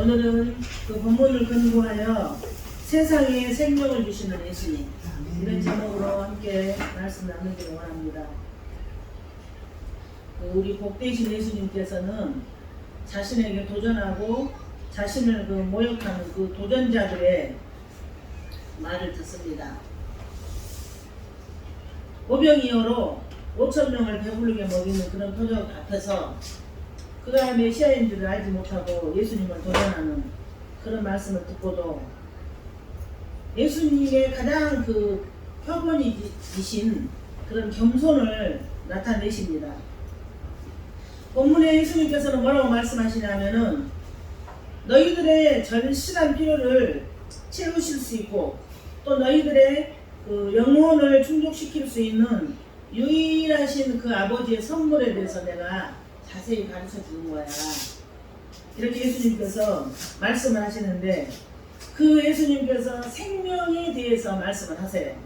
오늘은 그 본문을 근거하여 세상에 생명을 주시는 예수님, 이런 제목으로 함께 말씀 나누기를 원합니다. 우리 복되신 예수님께서는 자신에게 도전하고 자신을 모욕하는 그 도전자들의 말을 듣습니다. 오병이어로 5,000명을 배부르게 먹이는 그런 표적 앞에서 그가 메시아인 줄을 알지 못하고 예수님을 도전하는 그런 말씀을 듣고도 예수님의 가장 표본이신 그런 겸손을 나타내십니다. 본문에 예수님께서는 뭐라고 말씀하시냐면은 너희들의 절실한 필요를 채우실 수 있고 또 너희들의 영혼을 충족시킬 수 있는 유일하신 그 아버지의 선물에 대해서 내가 자세히 가르쳐 주는 거야. 이렇게 예수님께서 말씀을 하시는데 그 예수님께서 생명에 대해서 말씀을 하세요.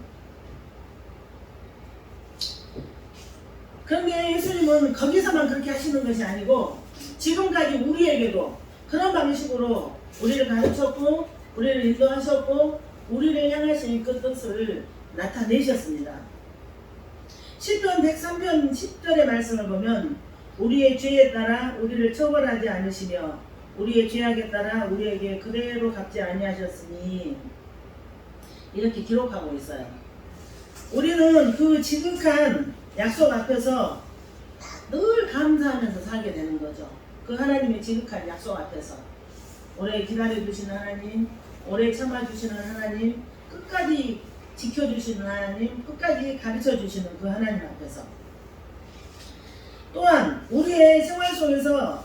그런데 예수님은 거기서만 그렇게 하시는 것이 아니고 지금까지 우리에게도 그런 방식으로 우리를 가르쳤고 우리를 인도하셨고 우리를 향하신 그 뜻을 나타내셨습니다. 시편 103편 10절의 말씀을 보면 우리의 죄에 따라 우리를 처벌하지 않으시며 우리의 죄악에 따라 우리에게 그대로 갚지 아니하셨으니 이렇게 기록하고 있어요. 우리는 그 지극한 약속 앞에서 늘 감사하면서 살게 되는 거죠. 그 하나님의 지극한 약속 앞에서 오래 기다려주시는 하나님, 오래 참아주시는 하나님, 끝까지 지켜주시는 하나님, 끝까지 가르쳐주시는 그 하나님 앞에서 또한 우리의 생활 속에서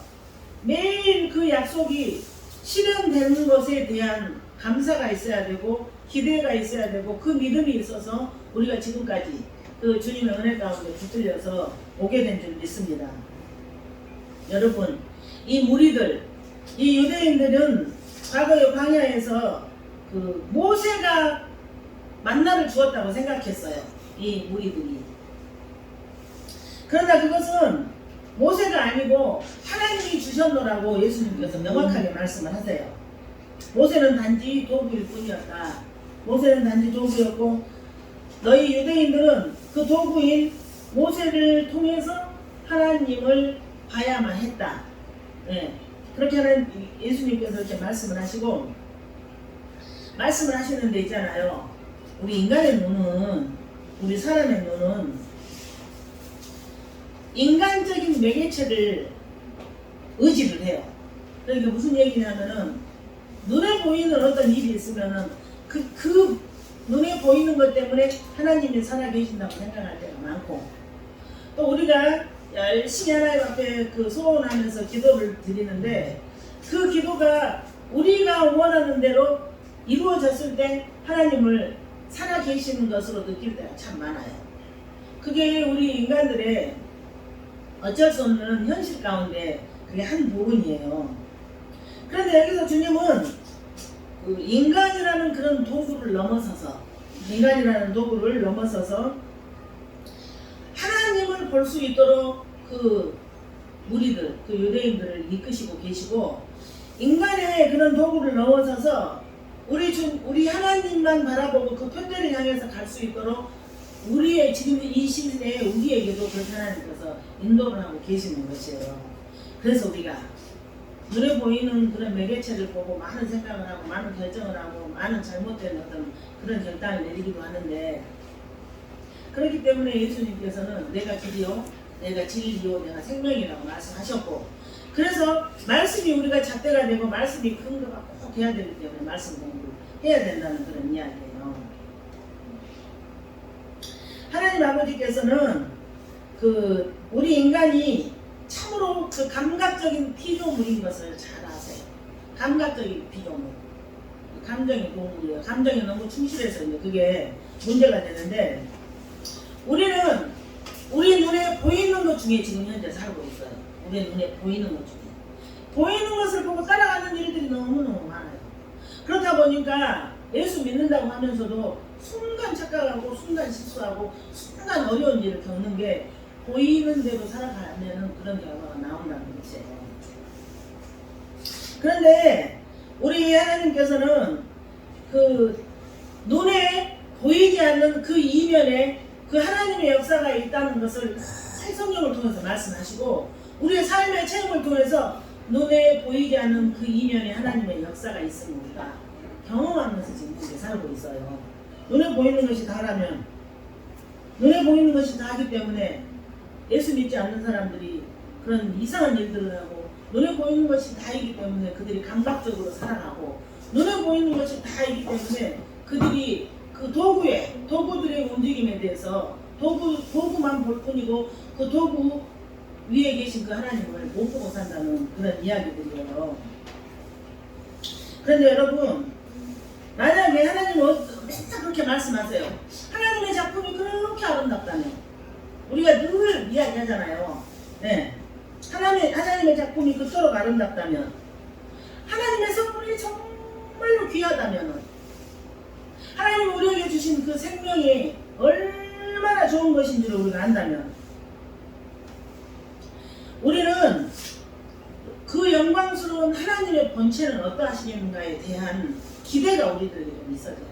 매일 그 약속이 실현되는 것에 대한 감사가 있어야 되고 기대가 있어야 되고 그 믿음이 있어서 우리가 지금까지 그 주님의 은혜 가운데 붙들려서 오게 된 줄 믿습니다. 여러분, 이 무리들, 이 유대인들은 과거의 광야에서 그 모세가 만나를 주었다고 생각했어요. 이 무리들이. 그러나 그것은 모세가 아니고 하나님이 주셨노라고 예수님께서 명확하게 말씀을 하세요. 모세는 단지 도구일 뿐이었다. 모세는 단지 도구였고 너희 유대인들은 그 도구인 모세를 통해서 하나님을 봐야만 했다. 네. 그렇게 하는 예수님께서 이렇게 말씀을 하시고 말씀을 하시는 데 있잖아요. 우리 인간의 눈은, 우리 사람의 눈은 인간적인 매개체를 의지를 해요. 그러니까 무슨 얘기냐면은 눈에 보이는 어떤 일이 있으면은 그 눈에 보이는 것 때문에 하나님이 살아계신다고 생각할 때가 많고 또 우리가 열심히 하나님 앞에 소원하면서 기도를 드리는데 그 기도가 우리가 원하는 대로 이루어졌을 때 하나님을 살아계시는 것으로 느낄 때가 참 많아요. 그게 우리 인간들의 어쩔 수 없는 현실 가운데 그게 한 부분이에요. 그런데 여기서 주님은 인간이라는 그런 도구를 넘어서서 하나님을 볼 수 있도록 그 무리들, 그 유대인들을 이끄시고 계시고 인간의 그런 도구를 넘어서서 우리 하나님만 바라보고 그 표대를 향해서 갈 수 있도록 우리의 지금 이 시대에 우리에게도 그렇게 하나님께서 인도를 하고 계시는 것이에요. 그래서 우리가 눈에 보이는 그런 매개체를 보고 많은 생각을 하고 많은 결정을 하고 많은 잘못된 어떤 그런 결단을 내리기도 하는데 그렇기 때문에 예수님께서는 내가 길이요, 내가 진리요, 내가 생명이라고 말씀하셨고 그래서 말씀이 우리가 잣대가 되고 말씀이 근거가 꼭 돼야 되기 때문에 말씀 공부를 해야 된다는 그런 이야기예요. 하나님 아버지께서는 우리 인간이 참으로 감각적인 피조물인 것을 잘 아세요. 감각적인 피조물. 감정의 동물이에요. 감정에 너무 충실해서 이제 그게 문제가 되는데 우리는 우리 눈에 보이는 것 중에 지금 현재 살고 있어요. 우리 눈에 보이는 것 중에. 보이는 것을 보고 따라가는 일들이 너무너무 많아요. 그렇다 보니까 예수 믿는다고 하면서도 순간 착각하고 순간 실수하고 순간 어려운 일을 겪는 게 보이는 대로 살아가면 그런 결과가 나온다는 것이에요. 그런데 우리 하나님께서는 그 눈에 보이지 않는 그 이면에 그 하나님의 역사가 있다는 것을 성경을 통해서 말씀하시고 우리의 삶의 체험을 통해서 눈에 보이지 않는 그 이면에 하나님의 역사가 있음을 우리가 경험하면서 지금 이렇게 살고 있어요. 눈에 보이는 것이 다라면 눈에 보이는 것이 다하기 때문에 예수 믿지 않는 사람들이 그런 이상한 일들을 하고 눈에 보이는 것이 다이기 때문에 그들이 감각적으로 살아가고 눈에 보이는 것이 다이기 때문에 그들이 그 도구들의 움직임에 대해서 도구만 볼 뿐이고 그 도구 위에 계신 그 하나님을 못 보고 산다는 그런 이야기들이에요. 그런데 여러분 만약에 하나님은 맨날 그렇게 말씀하세요. 하나님의 작품이 그렇게 아름답다면 우리가 늘 이야기하잖아요. 네. 하나님의 작품이 그토록 아름답다면 한님의 선물이 정말로 귀하다면 하나님이 우리에게 주신 그 생명이 얼마나 좋은 것인지를 우리가 안다면 우리는 그 영광스러운 하나님의 본체는 어떠하시겠는가에 대한 기대가 우리들에게 좀 있어야 돼요.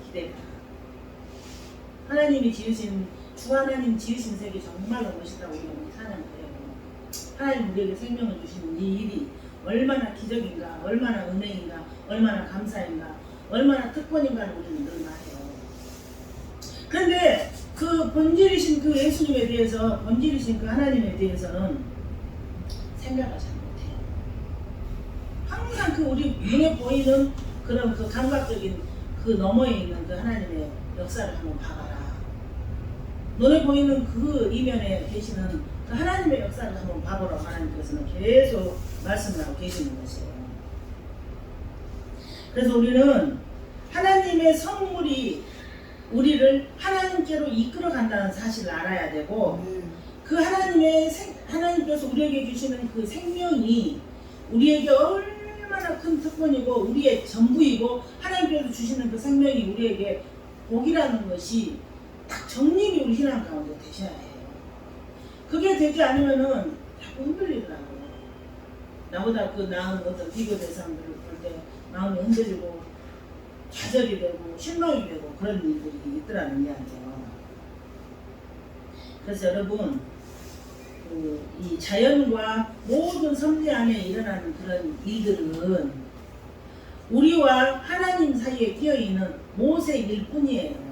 기대가. 하나님이 지으신 주 하나님 지으신 세계 정말로 멋있다고 우리가 찬양해요. 하나님 우리에게 생명을 주시는 이 일이 얼마나 기적인가, 얼마나 은혜인가, 얼마나 감사인가, 얼마나 특권인가를 우리는 늘 말해요. 그런데 그 본질이신 그 예수님에 대해서, 본질이신 그 하나님에 대해서는 생각을 잘 못해요. 항상 그 우리 눈에 보이는 그런 그 감각적인 그 너머에 있는 그 하나님의 역사를 한번 봐봐라. 눈에 보이는 그 이면에 계시는 그 하나님의 역사를 한번 봐보라고 하나님께서는 계속 말씀을 하고 계시는 것이에요. 그래서 우리는 하나님의 선물이 우리를 하나님께로 이끌어 간다는 사실을 알아야 되고 그 하나님께서 우리에게 주시는 그 생명이 우리에게 얼마나 큰 특권이고 우리의 전부이고 하나님께서 주시는 그 생명이 우리에게 복이라는 것이 딱 정립이 우리 신앙 가운데 되셔야 해요. 그게 되지 않으면은 자꾸 흔들리더라고요. 나보다 그 나은 어떤 비교 대상들을 볼 때 마음이 흔들리고 좌절이 되고 실망이 되고 그런 일들이 있더라는 이야기예요. 그래서 여러분 이 자연과 모든 선대 안에 일어나는 그런 일들은 우리와 하나님 사이에 끼어있는 모세일 뿐이에요.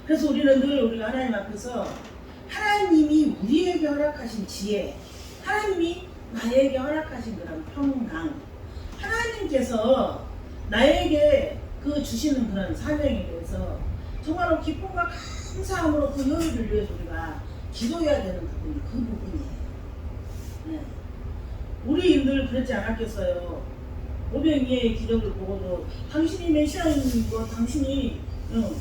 그래서 우리는 늘 우리가 하나님 앞에서 하나님이 우리에게 허락하신 지혜, 하나님이 나에게 허락하신 그런 평강, 하나님께서 나에게 그 주시는 그런 사명에 대해서 정말로 기쁨과 감사함으로 그 여유를 위해서 우리가 기도해야 되는 부분이 그 부분이에요. 네. 우리인들 그렇지 않았겠어요. 오병이의 기적을 보고도 당신이 메시아인거 당신이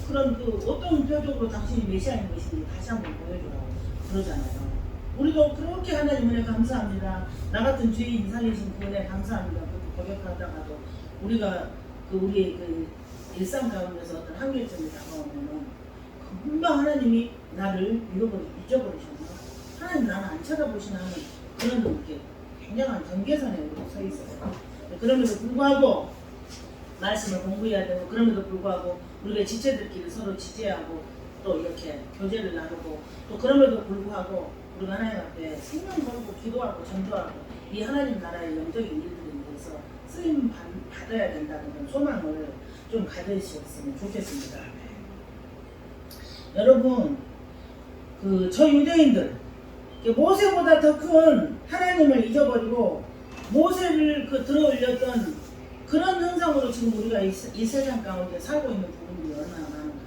그런 그 어떤 표적으로 당신이 메시아인 것인지 다시 한번 보여주라고 그러잖아요. 우리도 그렇게 하나님 은혜 감사합니다. 나 같은 죄인 살리신 그 은혜 감사합니다. 그렇게 고백하다가도 우리가 우리의 그 일상 가운데서 어떤 한계점이 다가오면은 금방 하나님이 나를 잊어버리셨나? 하나님 나는 안 쳐다보시나 하는 그런 이렇게 굉장한 경계선에 우리가 서 있어요. 그럼에도 불구하고 말씀을 공부해야 되고 그럼에도 불구하고 우리가 지체들끼리 서로 지체하고 또 이렇게 교제를 나누고 또 그럼에도 불구하고 우리가 하나님 앞에 생명 걸고 기도하고 전도하고 이 하나님 나라의 영적인 일들에 대해서 쓰임 받아야 된다는 그런 소망을 좀 가지셨으면 좋겠습니다. 여러분 저 유대인들 모세보다 더 큰 하나님을 잊어버리고 모세를 들어올렸던 그런 현상으로 지금 우리가 이 세상 가운데 살고 있는 부분들이 얼마나 많은가.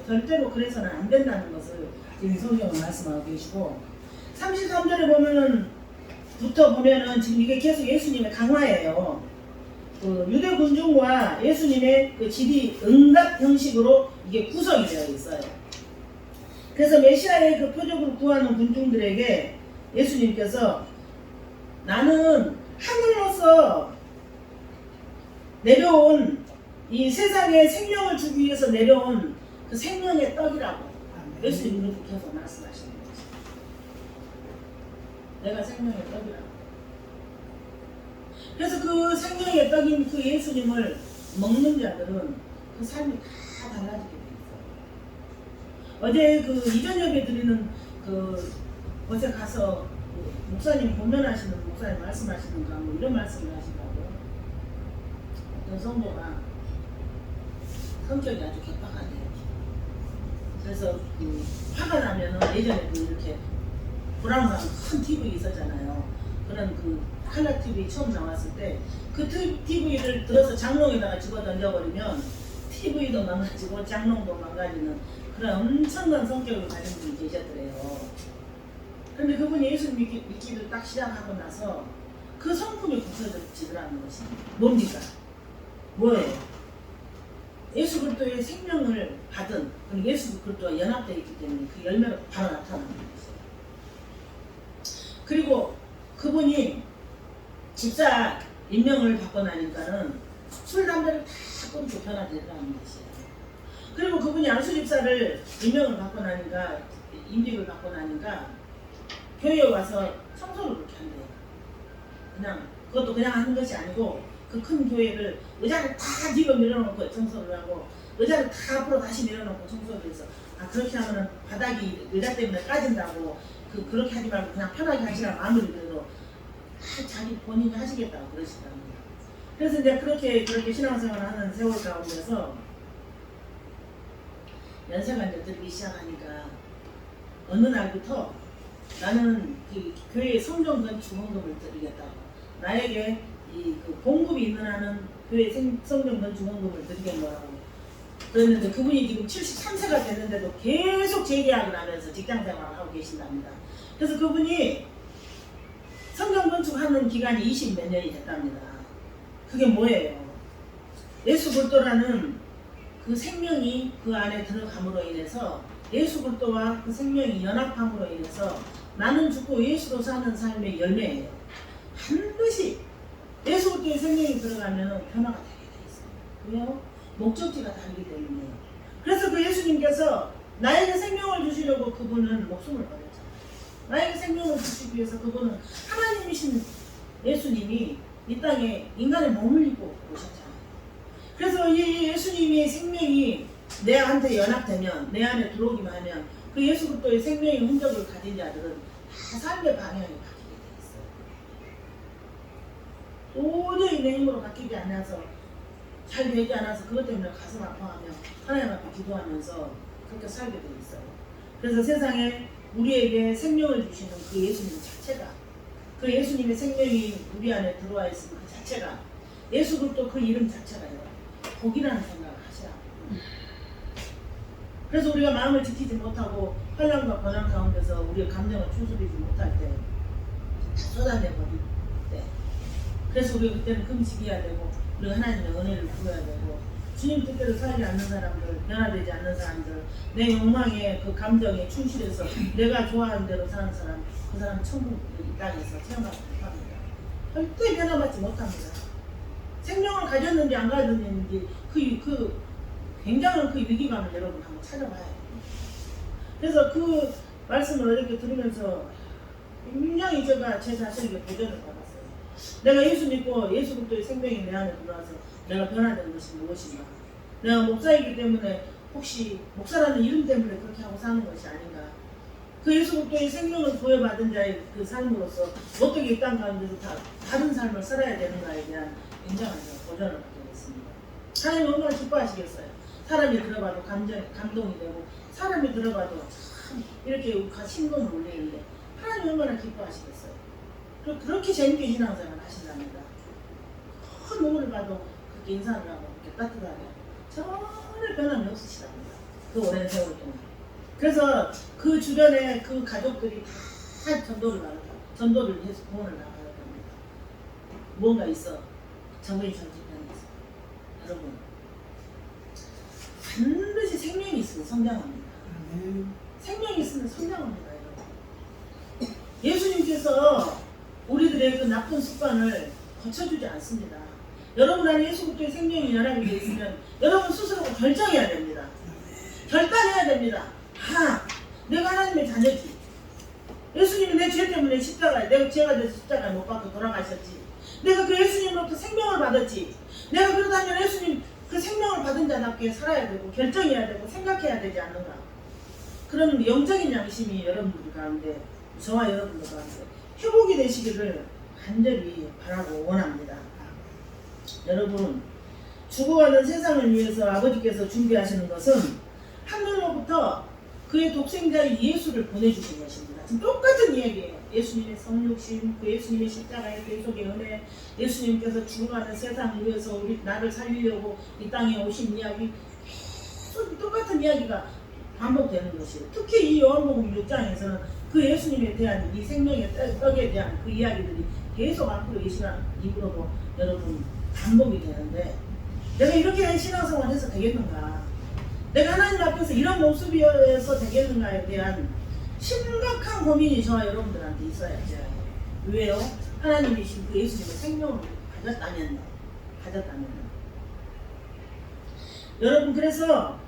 절대로 그래서는 안 된다는 것을 지금 성경은 말씀하고 계시고 33절에 보면은 지금 이게 계속 예수님의 강화예요. 그 유대 군중과 예수님의 그 질이 응답 형식으로 이게 구성이 되어 있어요. 그래서 메시아의 그 표적을 구하는 군중들에게 예수님께서 나는 하늘로서 내려온 이 세상에 생명을 주기 위해서 내려온 그 생명의 떡이라고 예수님 이렇게 계속 말씀하시는 거죠. 내가 생명의 떡이라고. 그래서 그 생명의 떡인 그 예수님을 먹는 자들은 그 삶이 다 달라지게 돼 있어요. 어제 그 이전 예배 드리는 그 곳에 가서 그 목사님 공면하시는 목사님 말씀하시는가 뭐 이런 말씀을 하시더라고요. 어떤 성도가 성격이 아주 개팍하네요. 그래서 그 화가 나면은 예전에 그 이렇게 브라운관 큰 TV 있었잖아요. 그런 그 칼라 TV 처음 나왔을 때 그 TV를 들어서 장롱에다가 집어 던져버리면 TV도 망가지고 장롱도 망가지는 그런 엄청난 성격을 가진 분이 계셨더래요. 그런데 그분이 예수 믿기를 딱 시작하고 나서 그 성품이 굳혀지더라는 것이 뭡니까? 뭐예요? 예수 그리스도의 생명을 받은 예수 그리스도와 연합되어 있기 때문에 그 열매가 바로 나타나는 것이에요. 그리고 그분이 집사 임명을 받고 나니까는 술, 담배를 다 끊고 변화되더라는 것이에요. 그리고 그분이 안수 집사를 임명을 받고 나니까 임직을 받고 나니까 교회에 와서 청소를 그렇게 한대요. 그냥 그것도 그냥 하는 것이 아니고 그 큰 교회를 의자를 다 뒤로 밀어놓고 청소를 하고 의자를 다 앞으로 다시 밀어놓고 청소를 해서 그렇게 하면은 바닥이 의자 때문에 까진다고 그렇게 하지 말고 그냥 편하게 하시라고 아무리 그래도 자기 본인이 하시겠다고 그러시더라고요. 그래서 이제 그렇게 신앙생활을 하는 세월 가운데서 연세가 이제 들기 시작하니까 어느 날부터 나는 그 교회에 성전 건축원금을 드리겠다고 나에게 그 봉급이 있는 한은 교회 성전 건축원금을 드리겠노라고 그랬는데 그분이 지금 73세가 됐는데도 계속 재계약을 하면서 직장생활을 하고 계신답니다. 그래서 그분이 성전 건축하는 기간이 20 몇 년이 됐답니다. 그게 뭐예요? 예수 그리스도라는 그 생명이 그 안에 들어감으로 인해서 예수 그리스도와 그 생명이 연합함으로 인해서 나는 죽고 예수로 사는 삶의 열매예요. 반드시 예수 그리스도의 생명이 들어가면 변화가 되게 돼 있어요. 왜요? 목적지가 다르기 때문에. 그래서 그 예수님께서 나에게 생명을 주시려고 그분은 목숨을 버렸잖아요. 나에게 생명을 주시기 위해서 그분은 하나님이신 예수님이 이 땅에 인간의 몸을 입고 오셨잖아요. 그래서 이 예수님의 생명이 내한테 연합되면 내 안에 들어오기만 하면 그 예수 그리스도의 생명의 흔적을 가진 자들은 다 삶의 방향이 바뀌게 돼 있어요. 도저히 내 힘으로 바뀌지 않아서 잘 되지 않아서 그것 때문에 가슴 아파하며 하나님 앞에 기도하면서 그렇게 살게 돼 있어요. 그래서 세상에 우리에게 생명을 주시는 그 예수님 자체가 그 예수님의 생명이 우리 안에 들어와 있는 그 자체가 예수 그리스도 그 이름 자체가요. 복이라는 생각을 하시라고. 그래서 우리가 마음을 지키지 못하고 환난과 고난 가운데서 우리의 감정을 추스리지 못할 때 다 쏟아내버릴 때 그래서 우리가 그때는 금식해야 되고 우리가 하나님의 은혜를 구해야 되고 주님 뜻대로 살지 않는 사람들, 변화되지 않는 사람들, 내 욕망에 그 감정에 충실해서 내가 좋아하는 대로 사는 사람, 그 사람은 천국 이 땅에서 체험하지 못합니다. 절대 변화받지 못합니다. 생명을 가졌는지 안 가졌는지 그 굉장한 그 위기감을 여러분 한번 찾아봐야 돼요. 그래서 그 말씀을 이렇게 들으면서 굉장히 제가 제 자신에게 도전을 받았어요. 내가 예수 믿고 예수 그리스도의 생명이 내 안에 들어와서 내가 변화되는 것이 무엇인가? 내가 목사이기 때문에 혹시 목사라는 이름 때문에 그렇게 하고 사는 것이 아닌가? 그 예수 그리스도의 생명을 부여받은 자의 그 삶으로서 어떻게 이 땅 가운데서 다른 삶을 살아야 되는가에 대한 굉장한 도전을 받게 됐습니다. 하나님 얼마나 기뻐하시겠어요? 사람이 들어봐도 감동이 되고 사람이 들어봐도 참 이렇게 신금을 올리는데 하나님 얼마나 기뻐하시겠어요? 그렇게 재밌게 신앙생활을 하신답니다. 큰 누구를 봐도 그렇게 인사를 하고 이렇게 따뜻하게 전혀 변함이 없으시답니다. 그 오랜 세월 동안. 그래서 그 주변에 그 가족들이 다 전도를 해서 구원을 나가야 됩니다. 뭔가 있어. 정의 전지편이 있어. 여러분 반드시 생명이 있으면 성장합니다. 생명이 있으면 성장합니다. 여러분. 예수님께서 우리들의 그 나쁜 습관을 고쳐주지 않습니다. 여러분 안에 예수 그리스도의 생명이 연합이 되어 있으면 여러분 스스로가 결정해야 됩니다. 결단해야 됩니다. 내가 하나님의 자녀지. 예수님이 내 죄 때문에 내가 죄가 돼서 십자가에 못 박고 돌아가셨지. 내가 그 예수님을 예수님으로부터 생명을 받았지. 내가 그러다면 예수님 그 생명을 받은 자답게 살아야 되고 결정해야 되고 생각해야 되지 않는가. 그런 영적인 양심이 여러분들 가운데, 저와 여러분들 가운데 회복이 되시기를 간절히 바라고 원합니다. 여러분, 죽어가는 세상을 위해서 아버지께서 준비하시는 것은 하늘로부터 그의 독생자인 예수를 보내주신 것입니다. 지금 똑같은 이야기예요. 예수님의 성육신, 그 예수님의 십자가의 계속의 은혜, 예수님께서 죽어가는 세상을 위해서 나를 살리려고 이 땅에 오신 이야기, 계속 똑같은 이야기가 반복되는 것이에요. 특히 이 요한복음 6장에서는 그 예수님에 대한 이 생명의 떡에 대한 그 이야기들이 계속 앞으로 이 시간 입으로도 여러분 반복이 되는데, 내가 이렇게 신앙생활 해서 되겠는가? 내가 하나님 앞에서 이런 모습이어서 되겠는가에 대한 심각한 고민이 저와 여러분들한테 있어야죠. 왜요? 하나님이신 그 예수님의 생명을 가졌다면. 여러분, 그래서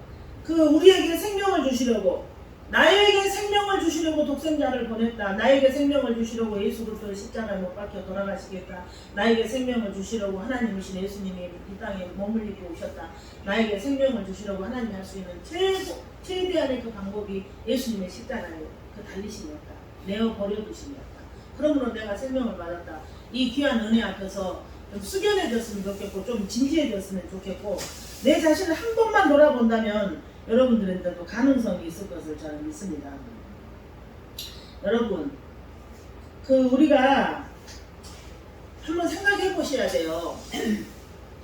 그 우리에게 생명을 주시려고, 나에게 생명을 주시려고 독생자를 보냈다. 나에게 생명을 주시려고 예수 그리스도를 십자가에 못 박혀 돌아가시겠다. 나에게 생명을 주시려고 하나님이신 예수님이 이 땅에 몸을 입고 오셨다. 나에게 생명을 주시려고 하나님이 할 수 있는 최대한의 그 방법이 예수님의 십자가에 그 달리심이었다. 내어 버려두심이었다. 그러므로 내가 생명을 받았다. 이 귀한 은혜 앞에서 좀 숙연해졌으면 좋겠고, 좀 진지해졌으면 좋겠고, 내 자신을 한 번만 돌아본다면 여러분들한테도 가능성이 있을 것을 저는 믿습니다. 여러분, 우리가 한번 생각해 보셔야 돼요.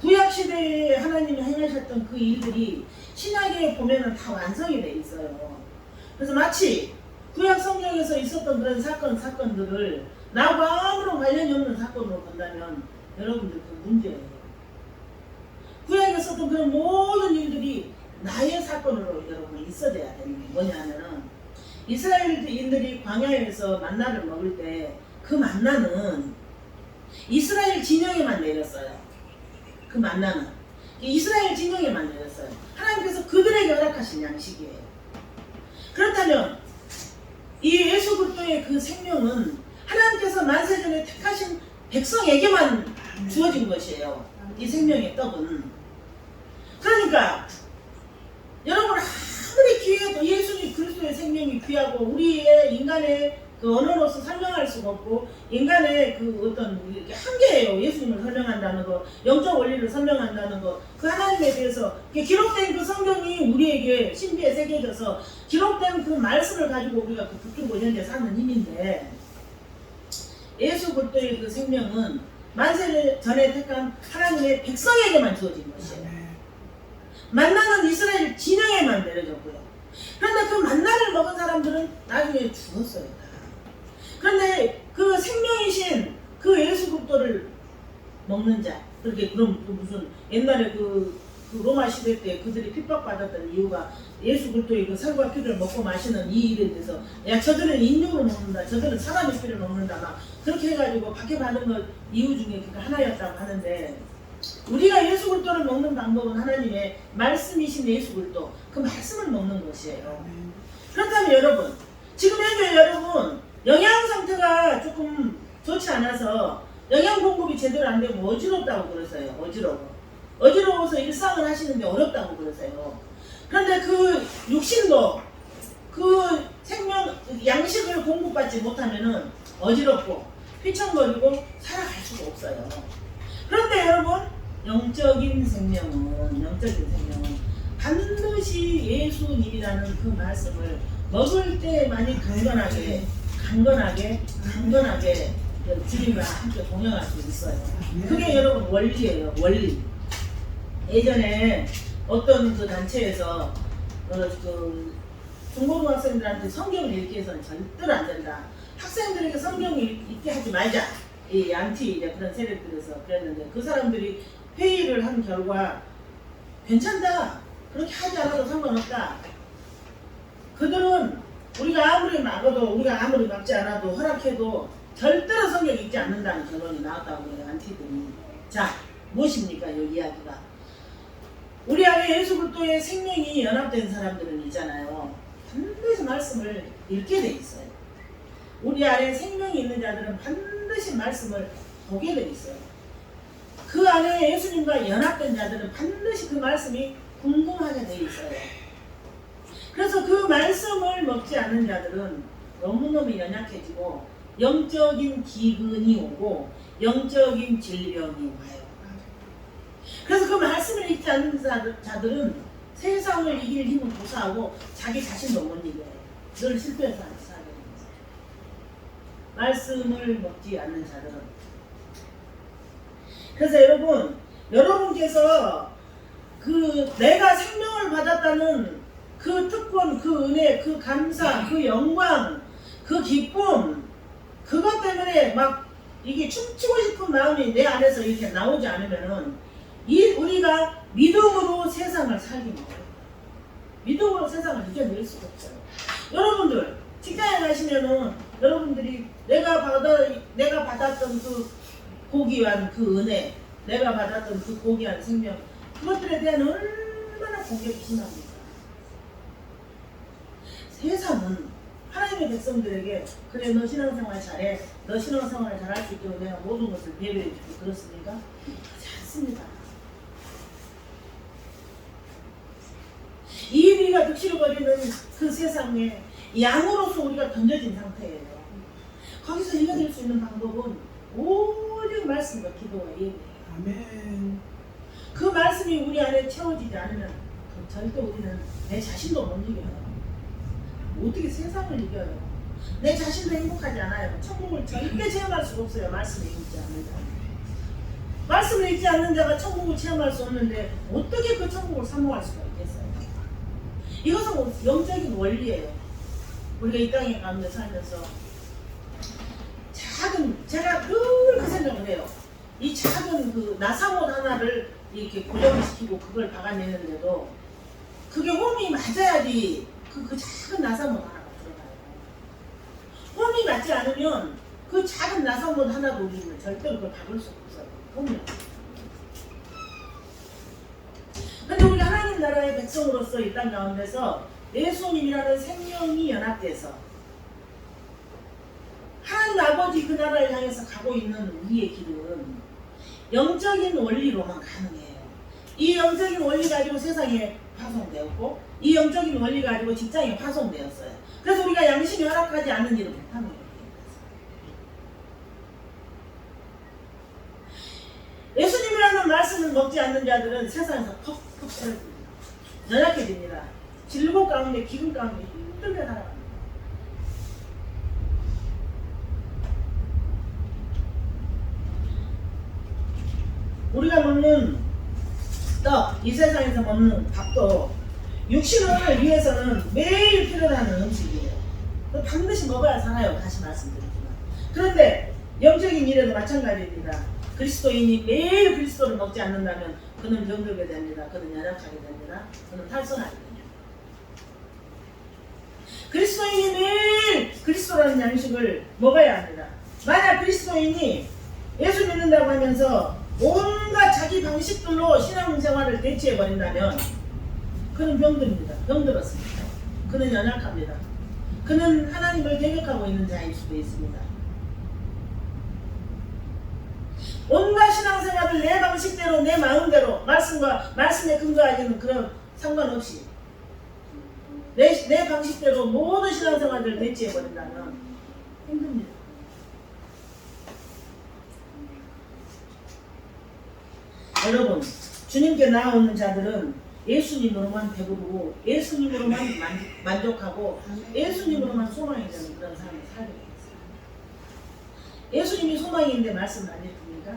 구약시대에 하나님이 행하셨던 그 일들이 신약에 보면은 다 완성이 돼 있어요. 그래서 마치 구약 성경에서 있었던 그런 사건들을 나와 아무런 관련이 없는 사건으로 본다면 여러분들 그 문제예요. 구약에 있었던 그런 모든 일들이 나의 사건으로 여러분 있어야 되는 게 뭐냐면은, 이스라엘인들이 광야에서 만나를 먹을 때 그 만나는 이스라엘 진영에만 내렸어요. 그 만나는 이스라엘 진영에만 내렸어요. 하나님께서 그들에게 허락하신 양식이에요. 그렇다면 이 예수 그리스도의 그 생명은 하나님께서 만세전에 택하신 백성에게만 주어진 것이에요. 이 생명의 떡은. 그러니까 여러분, 아무리 귀해도 예수님 그리스도의 생명이 귀하고 우리의 인간의 그 언어로서 설명할 수가 없고, 인간의 그 어떤 이렇게 한계예요. 예수님을 설명한다는 거, 영적 원리를 설명한다는 거, 그 하나님에 대해서 기록된 그 성경이 우리에게 신비에 새겨져서 기록된 그 말씀을 가지고 우리가 그 붙들고 현재 사는 힘인데, 예수 그리스도의 그 생명은 만세 전에 택한 하나님의 백성에게만 주어진 것이에요. 만나는 이스라엘 진영에만 내려졌고요. 그런데 그 만나를 먹은 사람들은 나중에 죽었어요. 그런데 그 생명이신 그 예수 그리스도를 먹는 자, 그렇게 그럼 무슨 옛날에 그 로마 시대 때 그들이 핍박받았던 이유가 예수 그리스도의 그 살과 피를 먹고 마시는 이 일에 대해서, 야 저들은 인육을 먹는다, 저들은 사람의 피를 먹는다, 막 그렇게 해가지고 박해받은 것 이유 중에 그게 하나였다고 하는데, 우리가 예수 그리스도를 먹는 방법은 하나님의 말씀이신 예수 그리스도, 그 말씀을 먹는 것이에요. 그렇다면 여러분, 지금 현재 여러분 영양 상태가 조금 좋지 않아서 영양 공급이 제대로 안 되면 어지럽다고 그러세요. 어지러워서 일상을 하시는데 어렵다고 그러세요. 그런데 그 육신도 그 생명 양식을 공급받지 못하면은 어지럽고 휘청거리고 살아갈 수가 없어요. 그런데 여러분, 영적인 생명은 반드시 예수님이라는 그 말씀을 먹을 때만이 강건하게 주님과 함께 동행할 수 있어요. 그게 여러분 원리예요. 원리. 예전에 어떤 그 단체에서 그 중고등학생들한테 성경을 읽게 해서는 절대로 안 된다. 학생들에게 성경을 읽게 하지 말자. 이 안티 이제 그런 세력들에서 그랬는데, 그 사람들이 회의를 한 결과 괜찮다. 그렇게 하지 않아도 상관없다. 그들은 우리가 아무리 막아도, 우리가 아무리 막지 않아도 허락해도 절대로 성경 읽지 않는다는 결론이 나왔다고 해요. 안티들이. 자, 무엇입니까? 이 이야기가. 우리 안에 예수 그리스도의 생명이 연합된 사람들은 있잖아요. 반드시 말씀을 읽게 돼 있어요. 우리 안에 생명이 있는 자들은 반드시 말씀을 보게 돼 있어요. 그 안에 예수님과 연합된 자들은 반드시 그 말씀이 궁금하게 돼 있어요. 그래서 그 말씀을 먹지 않는 자들은 너무너무 연약해지고 영적인 기근이 오고 영적인 질병이 와요. 그래서 그 말씀을 읽지 않는 자들은 세상을 이길 힘은 고사하고 자기 자신도 못 이겨요. 늘 실패해서 살게 됩니다. 말씀을 먹지 않는 자들은. 그래서 여러분께서 그 내가 생명을 받았다는 그 특권, 그 은혜, 그 감사, 그 영광, 그 기쁨, 그것 때문에 막 이게 춤추고 싶은 마음이 내 안에서 이렇게 나오지 않으면은 우리가 믿음으로 세상을 살기 어려워요. 믿음으로 세상을 이겨낼 수가 없어요. 여러분들 직장에 가시면은 여러분들이 내가 받았던 그 고귀한 그 은혜, 내가 받았던 그 고귀한 생명, 그것들에 대한 얼마나 공격이 심합니까? 세상은 하나님의 백성들에게 그래 너 신앙생활 잘해, 너 신앙생활을 잘할 수 있도록 내가 모든 것을 배려해주고 그렇습니까? 그렇지 않습니다. 이리가 득실을 벌이는 그 세상에 양으로서 우리가 던져진 상태예요. 거기서 이겨낼 수 있는 방법은 오직 말씀과 기도와 예배예요. 아멘. 그 말씀이 우리 안에 채워지지 않으면 절대 우리는 내 자신도 못 이겨요. 어떻게 세상을 이겨요? 내 자신도 행복하지 않아요. 천국을 절대 체험할 수가 없어요. 말씀을 읽지 않는 자. 말씀을 읽지 않는 자가 천국을 체험할 수 없는데 어떻게 그 천국을 사모할 수가 있겠어요? 이것은 영적인 원리예요. 우리가 이 땅에 가운데 살면서 제가 늘 그 생각을 해요. 이 작은 그 나사못 하나를 이렇게 고정시키고 그걸 박아내는데도 그게 홈이 맞아야지 그 작은 나사못 하나가 들어가요. 홈이 맞지 않으면 그 작은 나사못 하나도 우리는 절대로 그걸 박을 수 없어요. 홈이. 근데 우리 하나님 나라의 백성으로서 이 땅 가운데서 예수님이라는 생명이 연합돼서 하나님 아버지 그 나라를 향해서 가고 있는 우리의 길은 영적인 원리로만 가능해요. 이 영적인 원리 가지고 세상에 파송되었고 이 영적인 원리 가지고 직장에 파송되었어요. 그래서 우리가 양심이 허락하지 않는 일을 못하는 거예요. 예수님이라는 말씀을 먹지 않는 자들은 세상에서 퍽퍽 살아집니다. 연약해집니다. 질고 가운데 기근 가운데 힘들게 살아갑니다. 우리가 먹는 떡, 이 세상에서 먹는 밥도 육신을 위해서는 매일 필요하는 음식이에요. 반드시 먹어야 살아요. 다시 말씀드리지만. 그런데 영적인 일에도 마찬가지입니다. 그리스도인이 매일 그리스도를 먹지 않는다면 그는 병들게 됩니다. 그는 연약하게 됩니다. 그는 탈선하게 됩니다. 그리스도인이 매일 그리스도라는 양식을 먹어야 합니다. 만약 그리스도인이 예수 믿는다고 하면서 온갖 자기 방식들로 신앙생활을 대체해버린다면 그는 병듭니다. 병들었습니다. 그는 연약합니다. 그는 하나님을 대적하고 있는 자일 수도 있습니다. 온갖 신앙생활을 내 방식대로 내 마음대로 말씀에 근거하기는 그런 상관없이 내 방식대로 모든 신앙생활을 대체해버린다면 힘듭니다. 여러분, 주님께 나아오는 자들은 예수님으로만 배부르고 예수님으로만 만족하고 예수님으로만 소망이 되는 그런 삶을 살게 되겠어요. 예수님이 소망인데 말씀을 안 읽습니까?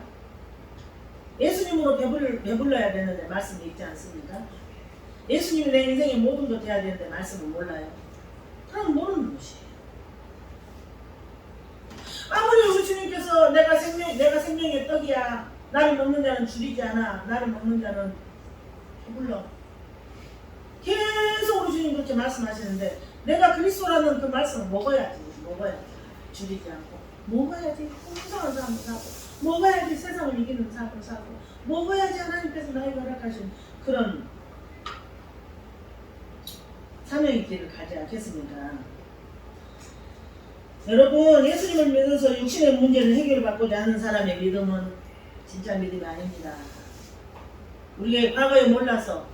예수님으로 배불러야 되는데 말씀을 읽지 않습니까? 예수님이 내 인생의 모든 것 해야 되는데 말씀을 몰라요. 그럼 모르는 것이에요. 아무리 우리 주님께서 내가 생명의 떡이야, 나를 먹는 자는 줄이지 않아, 나를 먹는 자는 배불러, 계속 우리 주님 그렇게 말씀하시는데 내가 그리스도라는 그 말씀을 먹어야지 줄이지 않고 먹어야지 풍성한 삶을 사고 먹어야지 세상을 이기는 삶을 사고 먹어야지 하나님께서 나에게 허락하신 그런 사명의 길을 가지 않겠습니까? 여러분, 예수님을 믿어서 육신의 문제를 해결받고자 하는 사람의 믿음은 진짜 믿음이 아닙니다. 우리가 과거에 몰라서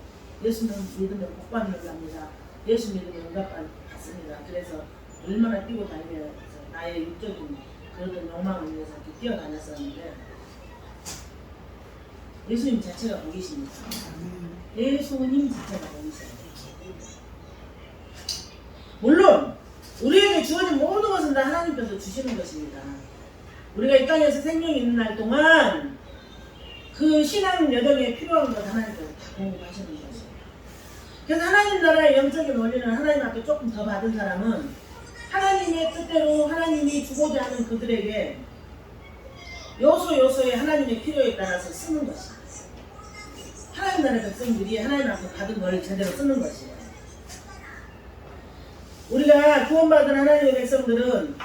예수님 믿으면 복 받는 겁니다. 예수 믿으면 응답 받습니다. 그래서 얼마나 뛰고 다니면서 나의 육적인 그런 욕망을 위해서 이렇게 뛰어다녔었는데 예수님 자체가 복이십니다. 예수님 자체가 복이십니다. 물론 우리에게 주어진 모든 것은 다 하나님께서 주시는 것입니다. 우리가 이 땅에서 생명이 있는 날 동안 그 신앙 여정에 필요한 것 하나님께서 다 공급하시는 것이에요. 그래서 하나님 나라의 영적인 원리는 하나님 앞에 조금 더 받은 사람은 하나님의 뜻대로 하나님이 주고자 하는 그들에게 요소요소의 하나님의 필요에 따라서 쓰는 것이에요. 하나님 나라의 백성들이 하나님 앞에 받은 걸 제대로 쓰는 것이에요. 우리가 구원받은 하나님의 백성들은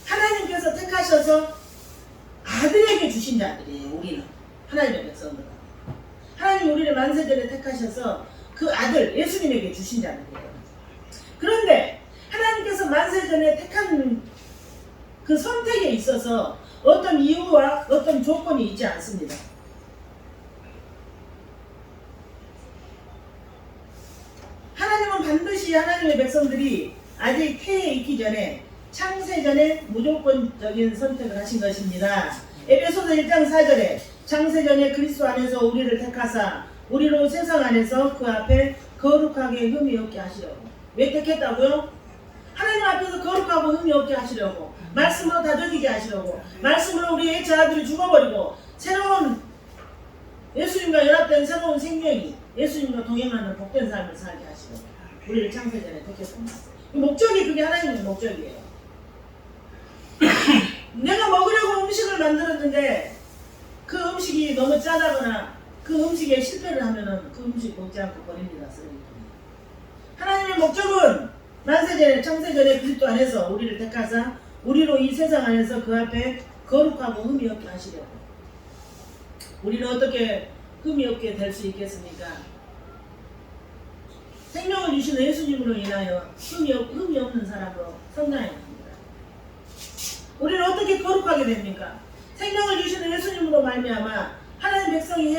하나님께서 택하셔서 아들에게 주신 자들이에요. 우리는 하나님의 백성들은 하나님 우리를 만세전에 택하셔서 그 아들 예수님에게 주신 자들이에요. 그런데 하나님께서 만세전에 택한 그 선택에 있어서 어떤 이유와 어떤 조건이 있지 않습니다. 하나님은 반드시 하나님의 백성들이 아직 태에 있기 전에 창세전에 무조건적인 선택을 하신 것입니다. 에베소서 1장 4절에 창세전에 그리스도 안에서 우리를 택하사 우리로 세상 안에서 그 앞에 거룩하게 흠이 없게 하시려고. 왜 택했다고요? 하나님 앞에서 거룩하고 흠이 없게 하시려고, 말씀으로 다져지게 하시려고, 말씀으로 우리의 자아들이 죽어버리고 새로운 예수님과 연합된 새로운 생명이 예수님과 동행하는 복된 삶을 살게 하시려고 우리를 창세전에 택했습니다. 목적이 그게 하나님의 목적이에요. 내가 먹으려고 음식을 만들었는데 그 음식이 너무 짜다거나 그 음식에 실패를 하면은 그 음식 먹지 않고 버립니다. 쓰레기통에. 하나님의 목적은 만세전에 창세전에 그리스도 안에서 우리를 택하사 우리로 이 세상 안에서 그 앞에 거룩하고 흠이 없게 하시려고. 우리는 어떻게 흠이 없게 될 수 있겠습니까? 생명을 주시는 예수님으로 인하여 흠이 없는 사람으로 성장해야 합니다. 우리는 어떻게 거룩하게 됩니까? 생명을 주시는 예수님으로 말미암아 하나님 백성이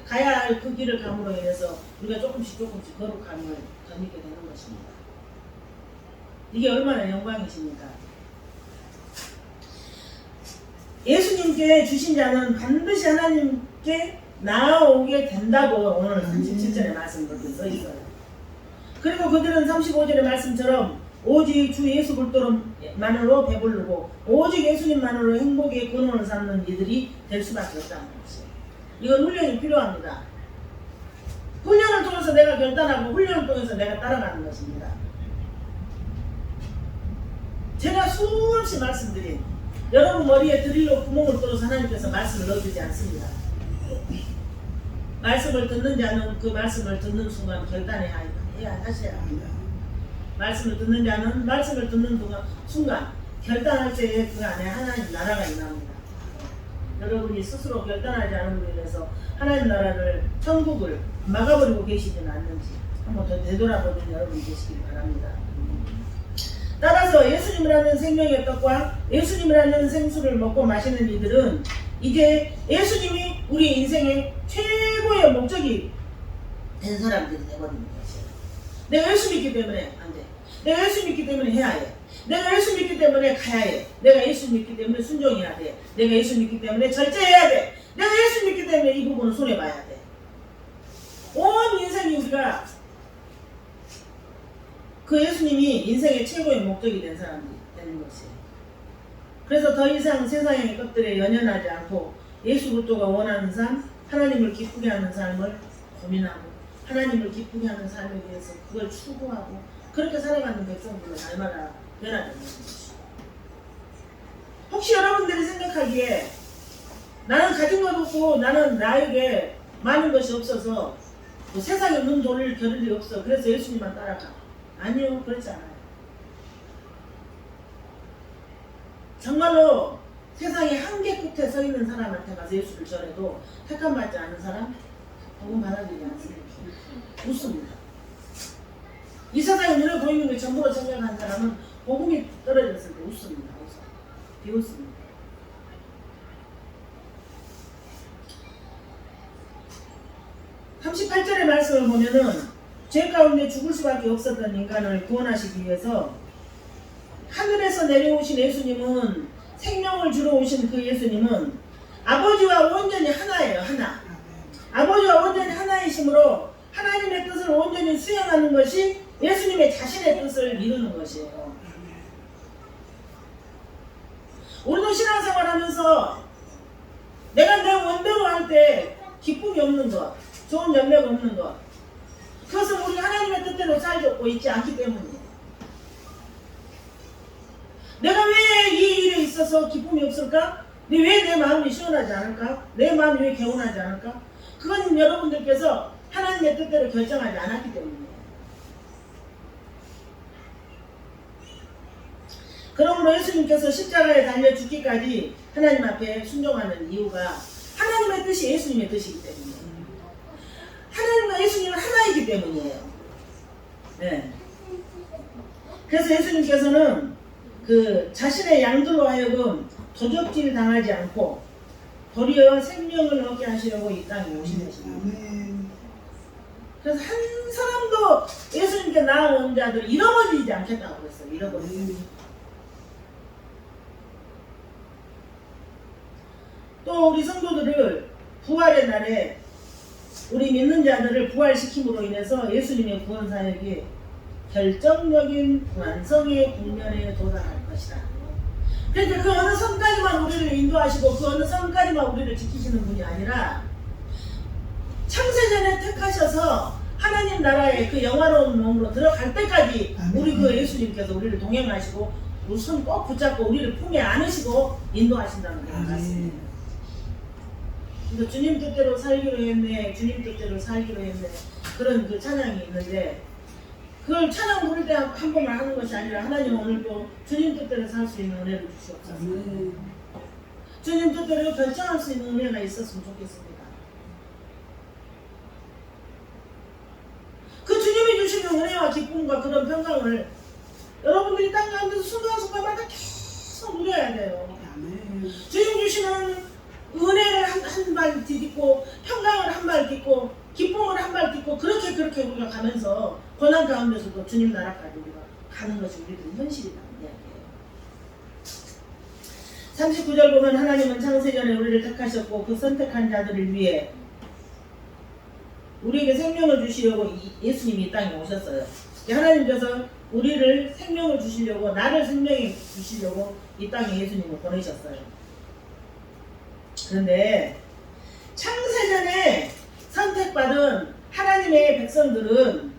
가야 할 그 길을 감으로 인해서 우리가 조금씩 거룩함을 덧입게 되는 것입니다. 이게 얼마나 영광이십니까? 예수님께 주신 자는 반드시 하나님께 나아오게 된다고 오늘 37절의 말씀 그렇게 써 있어요. 그리고 그들은 35절의 말씀처럼 오직 주 예수 그리스도만으로 배부르고 오직 예수님만으로 행복의 근원을 삼는 이들이 될 수밖에 없다는 것이에요. 이건 훈련이 필요합니다. 훈련을 통해서 내가 결단하고 훈련을 통해서 내가 따라가는 것입니다. 제가 수없이 말씀드린 여러분 머리에 드릴로 구멍을 뚫어서 하나님께서 말씀을 넣어주지 않습니다. 말씀을 듣는 자는 그 말씀을 듣는 순간 결단해야 하셔야 합니다. 말씀을 듣는 자는 말씀을 듣는 순간 결단할 때에 그 안에 하나님 나라가 임합니다. 여러분이 스스로 결단하지 않음으로 인해서 하나님 나라를 천국을 막아버리고 계시지는 않는지 한번 더 되돌아보는 여러분이 계시길 바랍니다. 따라서 예수님이라는 생명의 떡과 예수님이라는 생수를 먹고 마시는 이들은 이제 예수님이 우리 인생의 최고의 목적이 된 사람들이 되어버리는 것이에요. 내가 예수 믿기 때문에 안 돼. 내가 예수 믿기 때문에 해야 해. 내가 예수 믿기 때문에 가야 해. 내가 예수 믿기 때문에 순종해야 돼. 내가 예수 믿기 때문에 절제해야 돼. 내가 예수 믿기 때문에 이 부분을 손해봐야 돼. 온 인생이 우리가 그 예수님이 인생의 최고의 목적이 된 사람이 되는 것이에요. 그래서 더 이상 세상의 것들에 연연하지 않고 예수 그리스도가 원하는 삶, 하나님을 기쁘게 하는 삶을 고민하고 하나님을 기쁘게 하는 삶에 대해서 그걸 추구하고 그렇게 살아가는 백성들로 닮아라 변화되는 것이죠. 혹시 여러분들이 생각하기에 나는 가진 것 없고 나는 나에게 많은 것이 없어서 뭐 세상에 없는 돈을 겨룰 리 없어. 그래서 예수님만 따라가. 아니요, 그렇지 않아요. 정말로 세상의 한계 끝에 서 있는 사람한테 가서 예수를 전해도 택함받지 않은 사람 복음 받아들이지 않습니다. 웃습니다. 이 세상에 눈에 보이는 게 전부로 생각한 사람은 복음이 떨어졌을 때 웃습니다. 비웃습니다. 38절의 말씀을 보면은 죄 가운데 죽을 수밖에 없었던 인간을 구원하시기 위해서 하늘에서 내려오신 예수님은, 생명을 주러 오신 그 예수님은 아버지와 온전히 하나예요. 하나. 아버지와 온전히 하나이심으로 하나님의 뜻을 온전히 수행하는 것이 예수님의 자신의 뜻을 이루는 것이에요. 우리도 신앙생활 하면서 내가 내 원대로 할 때 기쁨이 없는 것, 좋은 열매가 없는 것, 그것은 우리 하나님의 뜻대로 살고 있지 않기 때문이에요. 내가 왜 이 일에 있어서 기쁨이 없을까? 왜 내 마음이 시원하지 않을까? 내 마음이 왜 개운하지 않을까? 그건 여러분들께서 하나님의 뜻대로 결정하지 않았기 때문이에요. 그러므로 예수님께서 십자가에 달려 죽기까지 하나님 앞에 순종하는 이유가 하나님의 뜻이 예수님의 뜻이기 때문이에요. 하나님과 예수님은 하나이기 때문이에요. 네. 그래서 예수님께서는 그 자신의 양들로 하여금 도적질 당하지 않고 도리어 생명을 얻게 하시려고 이 땅에 오신 것입니다. 그래서 한 사람도 예수님께 나아온 자들을 잃어버리지 않겠다고 그랬어요. 잃어버리지. 또 우리 성도들을 부활의 날에 우리 믿는 자들을 부활시킴으로 인해서 예수님의 구원 사역이 결정적인 완성의 국면에 도달할 것이다. 그러니까 그 어느 선까지만 우리를 인도하시고 그 어느 선까지만 우리를 지키시는 분이 아니라 창세전에 택하셔서 하나님 나라의 그 영화로운 몸으로 들어갈 때까지 우리 그 예수님께서 우리를 동행하시고 우리 손 꼭 붙잡고 우리를 품에 안으시고 인도하신다는 게 맞습니다. 그래서 주님 뜻대로 살기로 했네, 주님 뜻대로 살기로 했네, 그런 그 찬양이 있는데 그걸 찬양 부를 때 한 번만 하는 것이 아니라 하나님은 오늘도 주님 뜻대로 살 수 있는 은혜를 주시옵소서. 주님 뜻대로 결정할 수 있는 은혜가 있었으면 좋겠습니다. 그 주님이 주시는 은혜와 기쁨과 그런 평강을 여러분들이 땅 가운데서 순간순간마다 계속 누려야 돼요. 주님 주시는 은혜를 한 발 디딛고 평강을 한 발 딛고 기쁨을 한 발 딛고 그렇게 우리가 가면서 고난 가운데서도 주님 나라까지 우리가 가는 것이 우리들 현실이라는 이야기예요. 39절 보면 하나님은 창세전에 우리를 택하셨고 그 선택한 자들을 위해 우리에게 생명을 주시려고 예수님이 이 땅에 오셨어요. 하나님께서 우리를 생명을 주시려고, 나를 생명을 주시려고 이 땅에 예수님을 보내셨어요. 그런데 창세전에 선택받은 하나님의 백성들은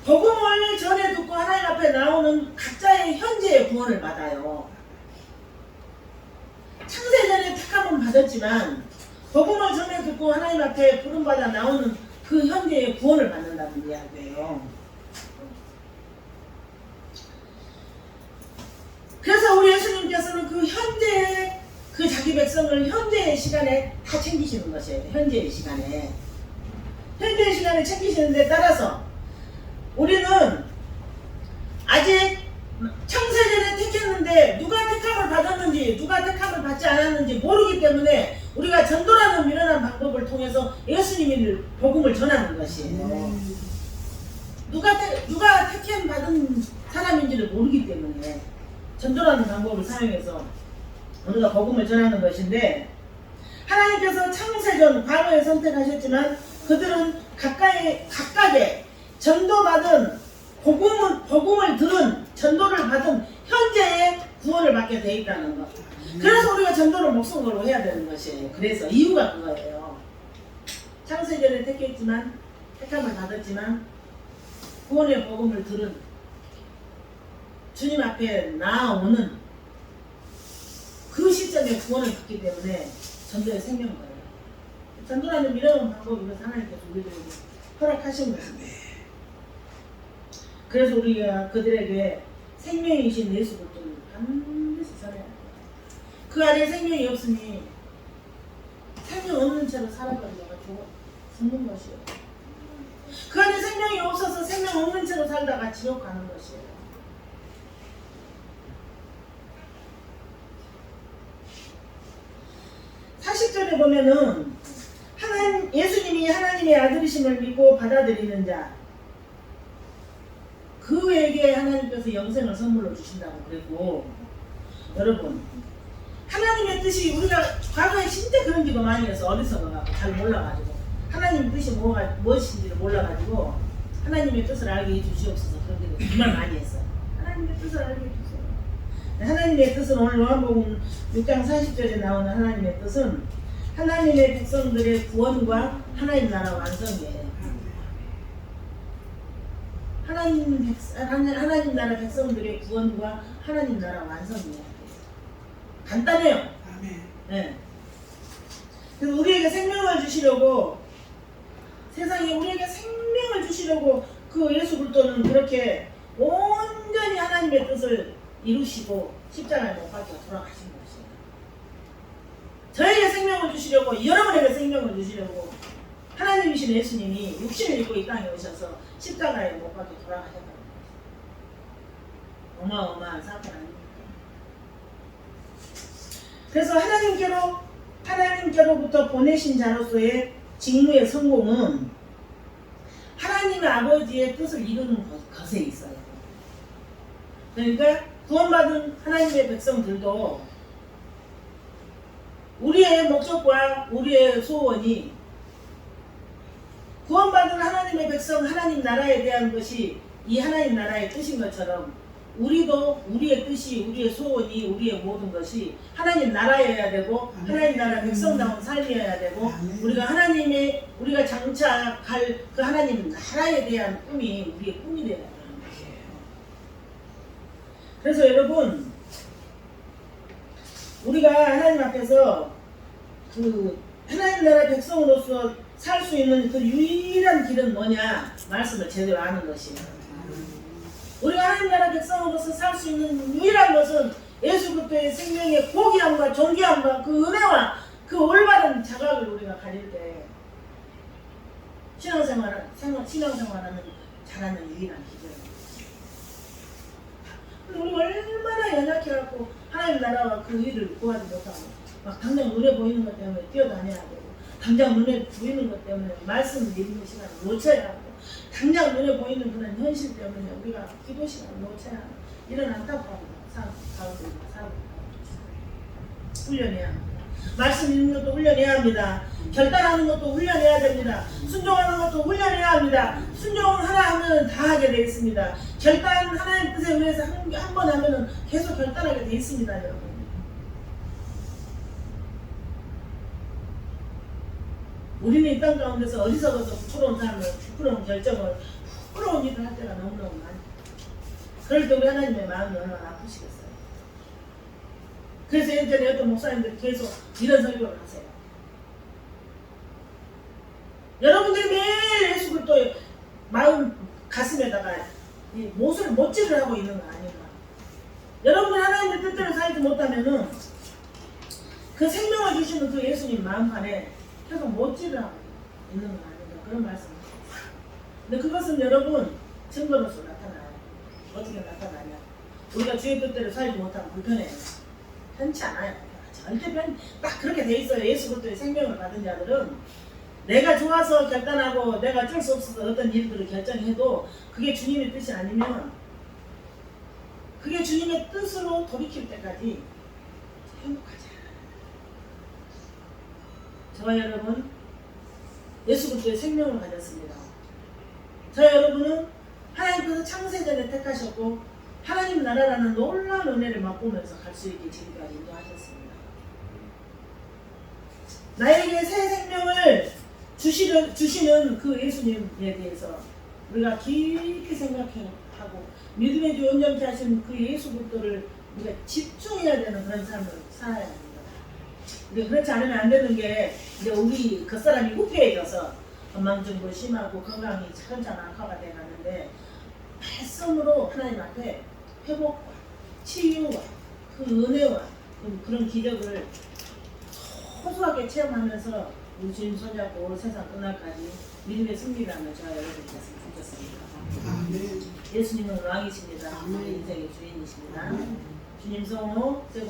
복음을 전해 듣고 하나님 앞에 나오는 각자의 현재의 구원을 받아요. 창세전에 택함은 받았지만 복음을 전해 듣고 하나님 앞에 부름받아 나오는 그 현재의 구원을 받는다는 이야기예요. 그래서 우리 예수님께서는 그 현재의 그 자기 백성을 현재의 시간에 다 챙기시는 것이에요. 현재의 시간에 챙기시는 데 따라서 우리는 아직 창세전에 택했는데 누가 택함을 받았는지 누가 택함을 받지 않았는지 모르기 때문에 우리가 전도라는 미련한 방법을 통해서 예수님의 복음을 전하는 것이에요. 누가 택함 받은 사람인지를 모르기 때문에 전도라는 방법을 사용해서 우리가 복음을 전하는 것인데, 하나님께서 창세전 과거에 선택하셨지만 그들은 각각의 전도받은 복음을 들은 전도를 받은 현재의 구원을 받게 돼 있다는 것. 그래서 우리가 전도를 목숨 걸고 해야 되는 것이에요. 그래서 이유가 그거예요. 창세전에 택함을 받았지만 구원의 복음을 들은 주님 앞에 나아오는 그 시점에 구원을 받기 때문에 전도의 생명을 받아요. 전도라는 미련한 방법으로 하나님께서 우리들에게 허락하신 것입니다. 그래서 우리가 그들에게 생명이신 예수를 좀 반드시 전해야 돼요. 그 안에 생명이 없으니 생명 없는 채로 살아버리다가 죽는 것이에요. 그 안에 생명이 없어서 생명 없는 채로 살다가 지옥 가는 것이에요. 40절에 보면은 예수님이 하나님의 아들이심을 믿고 받아들이는 자, 그에게 하나님께서 영생을 선물로 주신다고 그랬고, 여러분, 하나님의 뜻이 우리가 과거에 진짜 그런 기도 많이 해서 어리석어가지고 잘 몰라가지고 하나님의 뜻이 무엇인지를 몰라가지고 하나님의 뜻을 알게 해주시옵소서 그런 기도 정말 많이 했어요. 하나님의 뜻을 알게 해주세요. 하나님의 뜻은 오늘 요한복음 6장 40절에 나오는 하나님의 뜻은 하나님의 백성들의 구원과 하나님 나라 완성이에요. 하나님 나라 백성들의 구원과 하나님 나라 완성이에요. 간단해요. 네. 그래서 우리에게 생명을 주시려고, 세상에 우리에게 생명을 주시려고 그 예수 그리스도는 그렇게 온전히 하나님의 뜻을 이루시고 십자가에 못 박혀 돌아가신 것이에요. 저에게 생명을 주시려고, 여러분에게 생명을 주시려고 하나님이신 예수님이 육신을 입고 이 땅에 오셔서 십자가에 못 박혀 돌아가셨다는 거예요. 어마어마한 사건 아닙니까? 그래서 하나님께로부터 보내신 자로서의 직무의 성공은 하나님의 아버지의 뜻을 이루는 것에 있어요. 그러니까 구원받은 하나님의 백성들도 우리의 목적과 우리의 소원이 구원받은 하나님의 백성, 하나님 나라에 대한 것이 이 하나님 나라의 뜻인 것처럼 우리도 우리의 뜻이, 우리의 소원이, 우리의 모든 것이 하나님 나라여야 되고 하나님 나라 백성다운 삶이어야 되고 우리가 장차 갈 그 하나님 나라에 대한 꿈이 우리의 꿈이 되어야 되는 것이에요. 그래서 여러분, 우리가 하나님 앞에서 그 하나님 나라 백성으로서 살 수 있는 그 유일한 길은 뭐냐? 말씀을 제대로 아는 것이에요. 우리가 하나님 나라 백성으로서 살 수 있는 유일한 것은 예수 그리스도의 생명의 고귀함과 존귀함과 그 은혜와 그 올바른 자각을 우리가 가질 때 신앙생활하는 잘하는 유일한 기회예요. 우리가 얼마나 연약해갖고 하나님 나라와 그 일을 구하지 못하고 막 당장 눈에 보이는 것 때문에 뛰어다녀야 되고 당장 눈에 보이는 것 때문에 말씀을 읽는 시간을 놓쳐야 하고 당장 눈에 보이는 그런 현실 때문에 우리가 기도 시간을 놓쳐야 하는 이런 안타까운 가운데 살고 있습니다. 훈련해야 합니다. 말씀 읽는 것도 훈련해야 합니다. 결단하는 것도 훈련해야 됩니다. 순종하는 것도 훈련해야 합니다. 순종을 하나 하면 다 하게 되어 있습니다. 결단 하나님 뜻에 의해서 한 번 하면 계속 결단하게 되어 있습니다. 여러분. 우리는 이 땅 가운데서 어리석어서 부끄러운 결정을 부끄러운 일을 할 때가 너무너무 많아요. 그럴 때 우리 하나님의 마음이 얼마나 아프시겠어요. 그래서 예전에 어떤 목사님들이 계속 이런 설교를 하세요. 여러분들이 매일 예수 그리스도의 마음 가슴에다가 못질을 하고 있는 거 아닌가. 여러분이 하나님의 뜻대로 살지 못하면은 그 생명을 주시는 그 예수님 마음판에 계속 못질을 하고 있는 거 아닌가. 그런 말씀을 하셨어요. 근데 그것은 여러분 증거로서 나타나요. 어떻게 나타나냐. 우리가 주의 뜻대로 살지 못하면 불편해요. 편치 않아요. 절대 딱 그렇게 돼 있어요. 예수 그리스도의 생명을 받은 자들은 내가 좋아서 결단하고 내가 어쩔 수 없어서 어떤 일들을 결정해도 그게 주님의 뜻이 아니면 그게 주님의 뜻으로 돌이킬 때까지 행복하지 않아요. 저와 여러분 예수 그리스도의 생명을 가졌습니다. 저와 여러분은 하나님께서 창세전에 택하셨고 하나님 나라라는 놀라운 은혜를 맛보면서 갈 수 있게 지금까지 인도하셨습니다. 나에게 새 생명을 주시는 그 예수님에 대해서 우리가 깊이 생각하고 믿음의 주 온전케 하신 그 예수 그리스도를 우리가 집중해야 되는 그런 삶을 살아야 합니다. 근데 그렇지 않으면 안 되는 게 이제 우리 그 사람이 후패해져서 건망증도 심하고 건강이 차근차근 악화가 돼가는데 말씀으로 하나님 앞에 회복과 치유와 그 은혜와 그런 기적을 소소하게 체험하면서 우리 주님 손잡고 세상 끝날까지 믿음의 승리를 하며 저와 여러분이 됐으면 좋겠습니다. 예수님은 왕이십니다. 우리 인생의 주인이십니다. 주님 성호